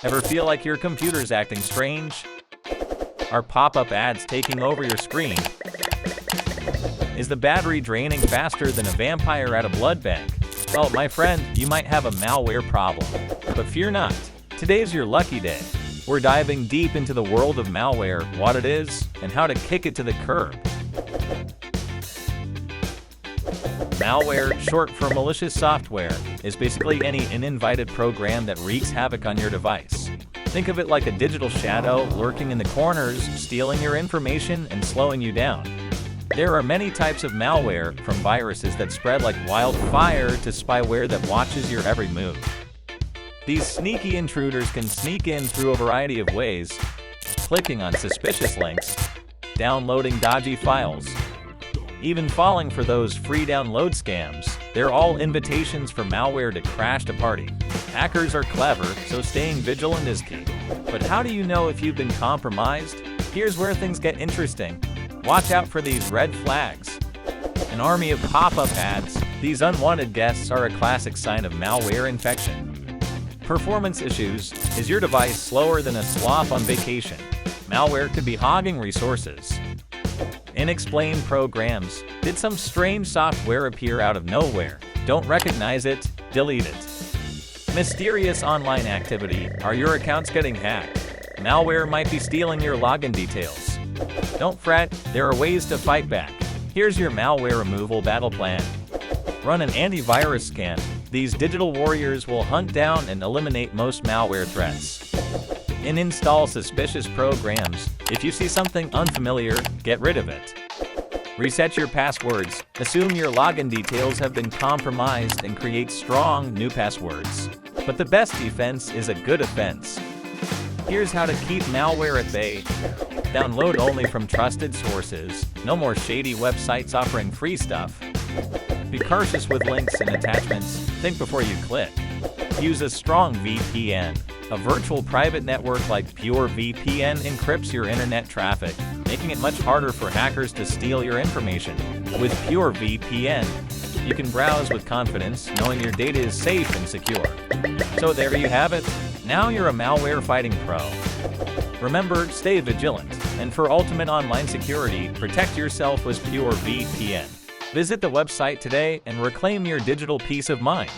Ever feel like your computer's acting strange? Are pop-up ads taking over your screen? Is the battery draining faster than a vampire at a blood bank? Well, my friend, you might have a malware problem. But fear not. Today's your lucky day. We're diving deep into the world of malware, what it is, and how to kick it to the curb. Malware, short for malicious software, is basically any uninvited program that wreaks havoc on your device. Think of it like a digital shadow lurking in the corners, stealing your information and slowing you down. There are many types of malware, from viruses that spread like wildfire to spyware that watches your every move. These sneaky intruders can sneak in through a variety of ways: clicking on suspicious links, downloading dodgy files, even falling for those free download scams. They're all invitations for malware to crash the party. Hackers are clever, so staying vigilant is key. But how do you know if you've been compromised? Here's where things get interesting. Watch out for these red flags. An army of pop-up ads. These unwanted guests are a classic sign of malware infection. Performance issues. Is your device slower than a sloth on vacation? Malware could be hogging resources. Unexplained programs. Did some strange software appear out of nowhere? Don't recognize it? Delete it. Mysterious online activity. Are your accounts getting hacked? Malware might be stealing your login details. Don't fret, there are ways to fight back. Here's your malware removal battle plan. Run an antivirus scan. These digital warriors will hunt down and eliminate most malware threats. Uninstall suspicious programs. If you see something unfamiliar, get rid of it. Reset your passwords. Assume your login details have been compromised and create strong new passwords. But the best defense is a good offense. Here's how to keep malware at bay. Download only from trusted sources. No more shady websites offering free stuff. Be cautious with links and attachments. Think before you click. Use a strong VPN. A virtual private network like PureVPN encrypts your internet traffic, making it much harder for hackers to steal your information. With PureVPN, you can browse with confidence, knowing your data is safe and secure. So there you have it. Now you're a malware-fighting pro. Remember, stay vigilant, and for ultimate online security, protect yourself with PureVPN. Visit the website today and reclaim your digital peace of mind.